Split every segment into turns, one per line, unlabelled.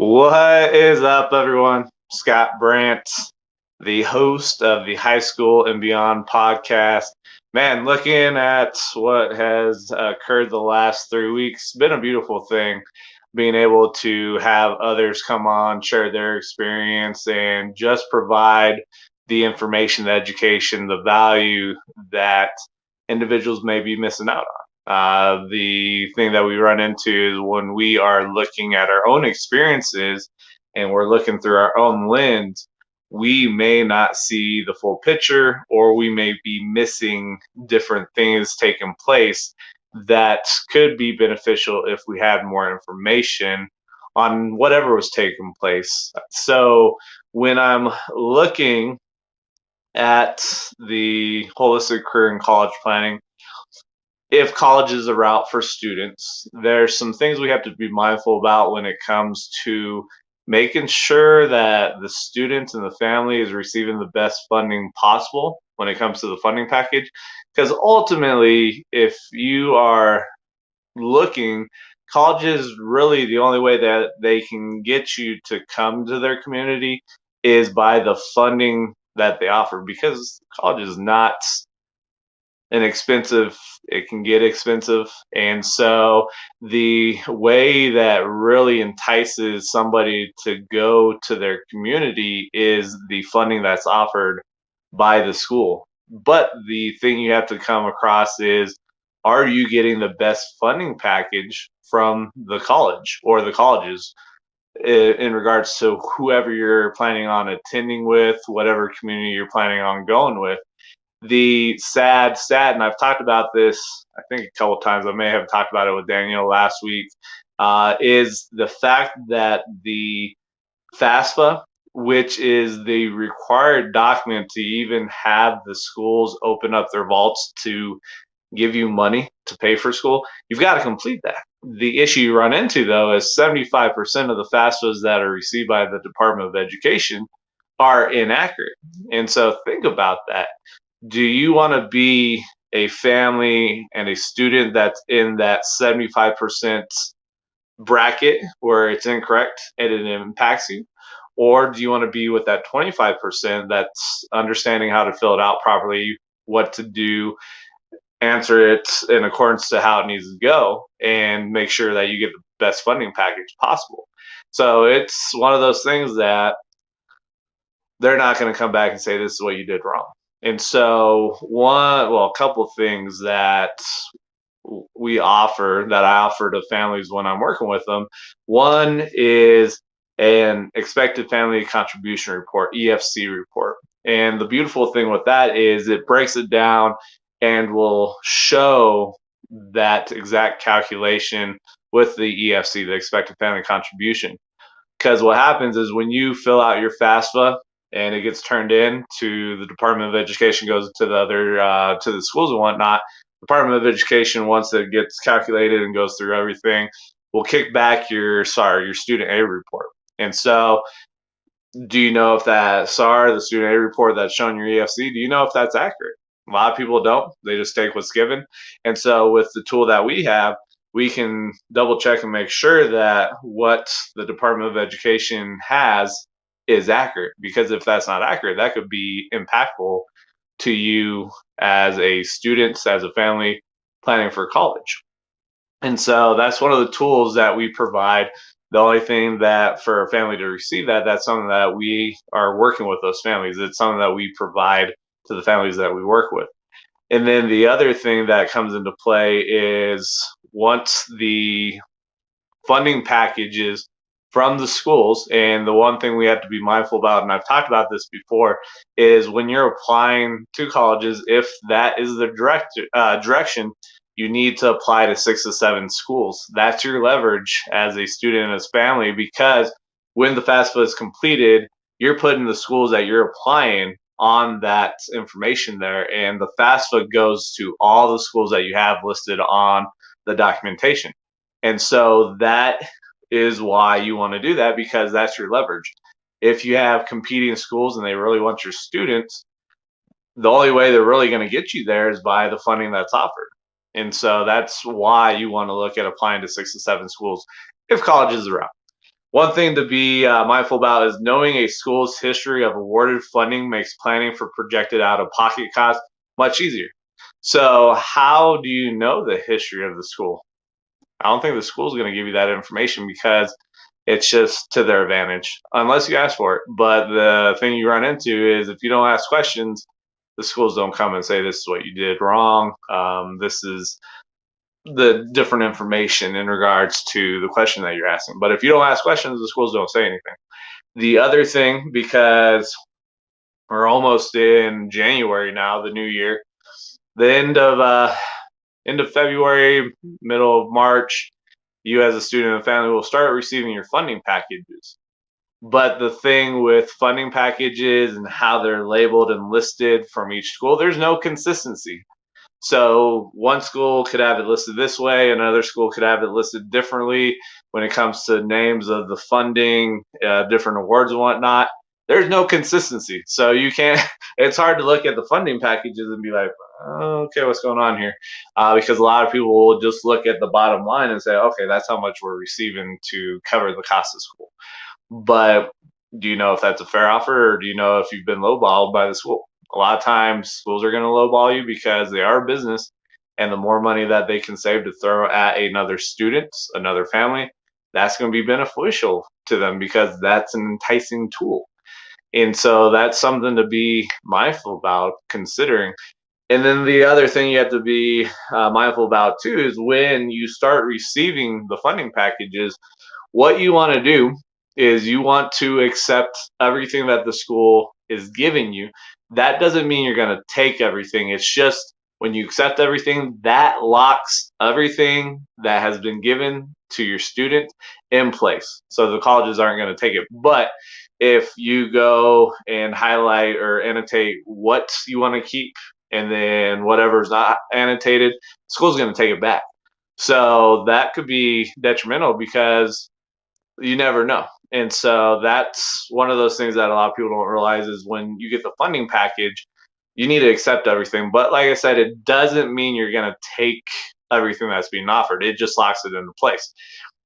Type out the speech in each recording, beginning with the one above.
What is up, everyone? Scott Brandt, the host of the High School and Beyond podcast. Man, looking at what has occurred the last 3 weeks, been a beautiful thing being able to have others come on, share their experience, and just provide the information, the education, the value that individuals may be missing out on. The thing that we run into is when we are looking at our own experiences and we're looking through our own lens, we may not see the full picture, or we may be missing different things taking place that could be beneficial if we had more information on whatever was taking place. So when I'm looking at the holistic career and college planning, if college is a route for students, there's some things we have to be mindful about when it comes to making sure that the student and the family is receiving the best funding possible when it comes to the funding package. Because ultimately, if you are looking, college is really the only way that they can get you to come to their community is by the funding that they offer, because college is not inexpensive. It can get expensive. And so the way that really entices somebody to go to their community is the funding that's offered by the school. But the thing you have to come across is, are you getting the best funding package from the college or the colleges in regards to whoever you're planning on attending with, whatever community you're planning on going with? The sad, and I've talked about this, I think, a couple of times. I may have talked about it with Daniel last week, is the fact that the FAFSA, which is the required document to even have the schools open up their vaults to give you money to pay for school, you've got to complete that. The issue you run into, though, is 75% of the FAFSAs that are received by the Department of Education are inaccurate. And so think about that. Do you want to be a family and a student that's in that 75% bracket where it's incorrect and it impacts you? Or do you want to be with that 25% that's understanding how to fill it out properly, what to do, answer it in accordance to how it needs to go, and make sure that you get the best funding package possible? So it's one of those things that they're not going to come back and say this is what you did wrong. And so a couple of things that I offer to families when I'm working with them. One is an expected family contribution report, EFC report. And the beautiful thing with that is it breaks it down and will show that exact calculation with the EFC, the expected family contribution. Because what happens is when you fill out your FAFSA and it gets turned in to the Department of Education, goes to the other to the schools and whatnot. Department of Education, once it gets calculated and goes through everything, will kick back your student aid report. And so, do you know if that the student aid report that's showing your EFC, do you know if that's accurate? A lot of people don't. They just take what's given. And so, with the tool that we have, we can double check and make sure that what the Department of Education has is accurate. Because if that's not accurate, that could be impactful to you as a student, as a family planning for college. And so that's one of the tools that we provide. The only thing that for a family to receive that's something that we are working with those families. It's something that we provide to the families that we work with. And then the other thing that comes into play is once the funding packages from the schools, and the one thing we have to be mindful about, and I've talked about this before, is when you're applying to colleges, if that is the direction, you need to apply to 6 to 7 schools. That's your leverage as a student and as family, because when the FAFSA is completed, you're putting the schools that you're applying on that information there, and the FAFSA goes to all the schools that you have listed on the documentation. And so that is why you want to do that, because that's your leverage. If you have competing schools and they really want your students, the only way they're really going to get you there is by the funding that's offered. And so that's why you want to look at applying to 6 to 7 schools if college is around. One thing to be mindful about is knowing a school's history of awarded funding makes planning for projected out of pocket costs much easier. So, how do you know the history of the school? I don't think the school's going to give you that information because it's just to their advantage, unless you ask for it. But the thing you run into is if you don't ask questions, the schools don't come and say, this is what you did wrong. This is the different information in regards to the question that you're asking. But if you don't ask questions, the schools don't say anything. The other thing, because we're almost in January now, the new year, the end of February, middle of March, you as a student and family will start receiving your funding packages. But the thing with funding packages and how they're labeled and listed from each school, there's no consistency. So one school could have it listed this way, another school could have it listed differently when it comes to names of the funding, different awards and whatnot. There's no consistency. So you can't, it's hard to look at the funding packages and be like, oh, okay, what's going on here? Because a lot of people will just look at the bottom line and say, okay, that's how much we're receiving to cover the cost of school. But do you know if that's a fair offer, or do you know if you've been lowballed by the school? A lot of times schools are going to lowball you because they are a business, and the more money that they can save to throw at another student, another family, that's going to be beneficial to them because that's an enticing tool. And so that's something to be mindful about considering. And then the other thing you have to be mindful about too is when you start receiving the funding packages, what you want to do is you want to accept everything that the school is giving you. That doesn't mean you're going to take everything. It's just when you accept everything, that locks everything that has been given to your student in place. So the colleges aren't going to take it. But if you go and highlight or annotate what you want to keep and then whatever's not annotated, school's going to take it back. So that could be detrimental because you never know. And so that's one of those things that a lot of people don't realize is when you get the funding package, you need to accept everything. But like I said, it doesn't mean you're going to take everything that's being offered. It just locks it into place.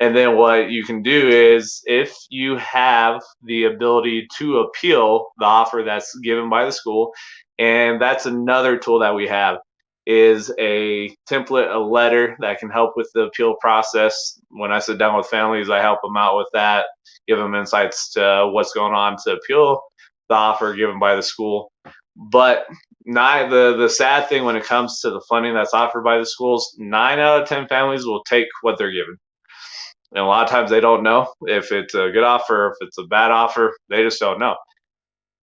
And then what you can do is if you have the ability to appeal the offer that's given by the school, and that's another tool that we have is a template, a letter that can help with the appeal process. When I sit down with families, I help them out with that, give them insights to what's going on to appeal the offer given by the school. But the sad thing when it comes to the funding that's offered by the schools, 9 out of 10 families will take what they're given. And a lot of times they don't know if it's a good offer, if it's a bad offer. They just don't know.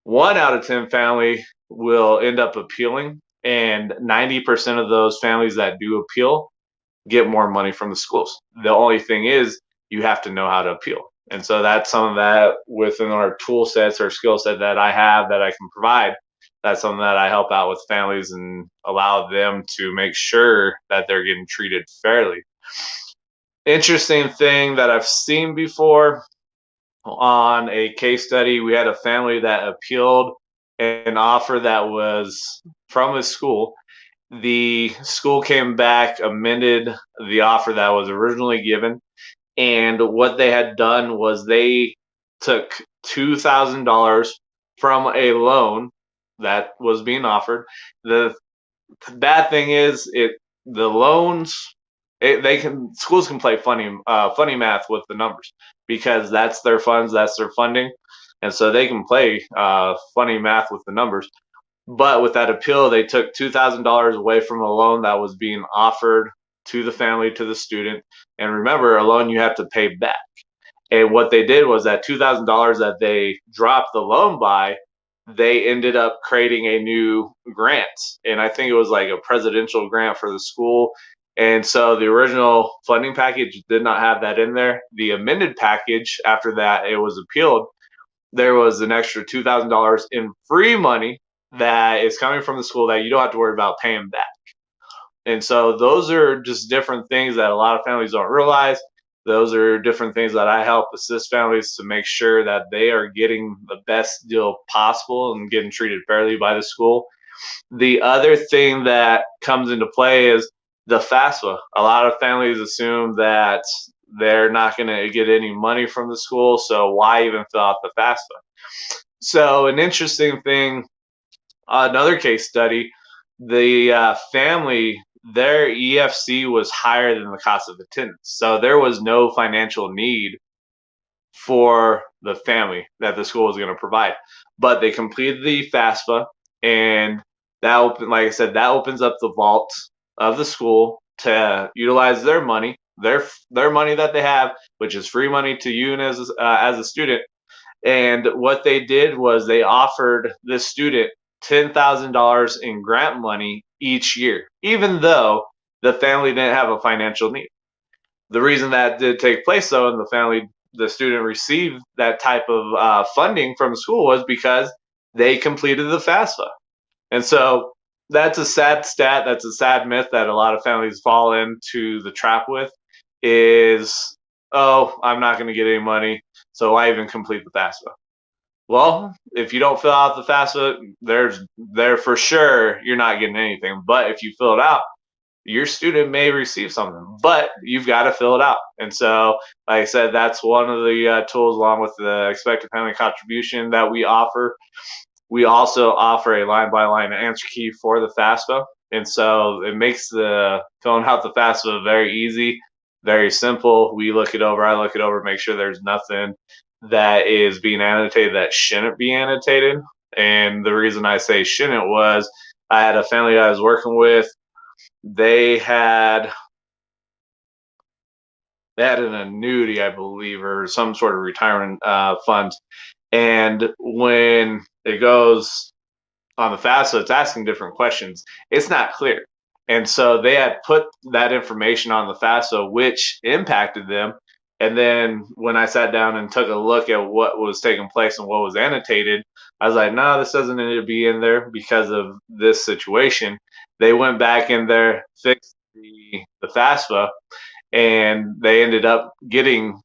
1 out of 10 family will end up appealing, and 90% of those families that do appeal get more money from the schools. The only thing is you have to know how to appeal. And so that's some of that within our tool sets or skill set that I have that I can provide. That's something that I help out with families and allow them to make sure that they're getting treated fairly. Interesting thing that I've seen before on a case study, we had a family that appealed an offer that was from a school. The school came back, amended the offer that was originally given, and what they had done was they took $2,000 from a loan that was being offered. The bad thing is the loans they can schools can play funny math with the numbers because that's their funds, that's their funding, and so they can play funny math with the numbers. But with that appeal, they took $2,000 away from a loan that was being offered to the family, to the student. And remember, a loan you have to pay back. And what they did was that $2,000 that they dropped the loan by, they ended up creating a new grant. And I think it was like a presidential grant for the school. And so the original funding package did not have that in there. The amended package, after that, it was appealed. There was an extra $2,000 in free money that is coming from the school that you don't have to worry about paying back. And so those are just different things that a lot of families don't realize. Those are different things that I help assist families to make sure that they are getting the best deal possible and getting treated fairly by the school. The other thing that comes into play is the FAFSA. A lot of families assume that they're not going to get any money from the school, so why even fill out the FAFSA? So an interesting thing, another case study, the family, their EFC was higher than the cost of attendance. So there was no financial need for the family that the school was going to provide. But they completed the FAFSA, and that like I said, that opens up the vault of the school to utilize their money, their money that they have, which is free money to you and as a student. And what they did was they offered this student $10,000 in grant money each year, even though the family didn't have a financial need. The reason that did take place, though, and the student received that type of funding from the school was because they completed the FAFSA. And so that's a sad stat. That's a sad myth that a lot of families fall into the trap with is, oh, I'm not going to get any money, so why even complete the FAFSA? Well, if you don't fill out the FAFSA, there for sure you're not getting anything. But if you fill it out, your student may receive something, but you've got to fill it out. And so, like I said, that's one of the tools, along with the expected family contribution that we offer. We also offer a line by line answer key for the FAFSA. And so it makes the filling out the FAFSA very easy, very simple. We look it over, I look it over, make sure there's nothing that is being annotated that shouldn't be annotated. And the reason I say shouldn't was I had a family that I was working with. They had an annuity, I believe, or some sort of retirement fund. And when it goes on the FAFSA, it's asking different questions. It's not clear. And so they had put that information on the FAFSA, which impacted them. And then when I sat down and took a look at what was taking place and what was annotated, I was like, no, this doesn't need to be in there because of this situation. They went back in there, fixed the FAFSA, and they ended up getting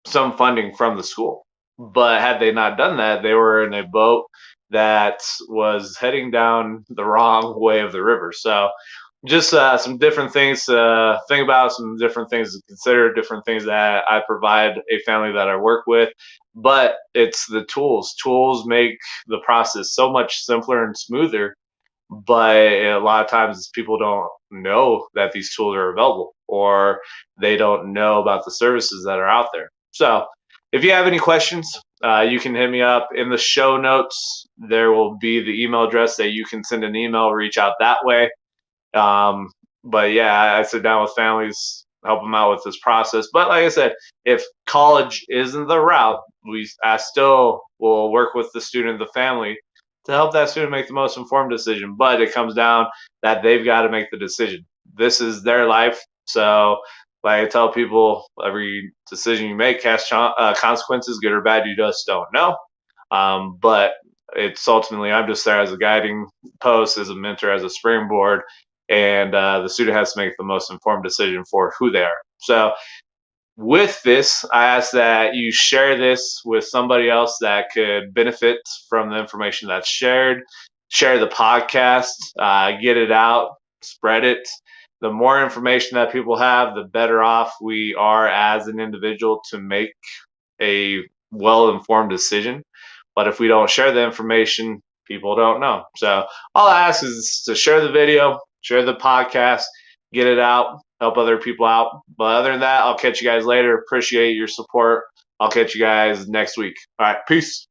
some funding from the school. But had they not done that, they were in a boat that was heading down the wrong way of the river. So just some different things to think about, some different things to consider, different things that I provide a family that I work with. But it's the tools. Tools make the process so much simpler and smoother. But a lot of times people don't know that these tools are available, or they don't know about the services that are out there. So if you have any questions, you can hit me up in the show notes. There will be the email address that you can send an email, reach out that way. But yeah, I sit down with families, help them out with this process. But like I said, if college isn't the route, I still will work with the student, the family, to help that student make the most informed decision. But it comes down that they've got to make the decision. This is their life. So like I tell people, every decision you make has consequences, good or bad. You just don't know. But it's ultimately, I'm just there as a guiding post, as a mentor, as a springboard, and the student has to make the most informed decision for who they are. So with this, I ask that you share this with somebody else that could benefit from the information that's shared. Share the podcast, get it out, spread it. The more information that people have, the better off we are as an individual to make a well-informed decision. But if we don't share the information, people don't know. So all I ask is to share the video, share the podcast, get it out, help other people out. But other than that, I'll catch you guys later. Appreciate your support. I'll catch you guys next week. All right, peace.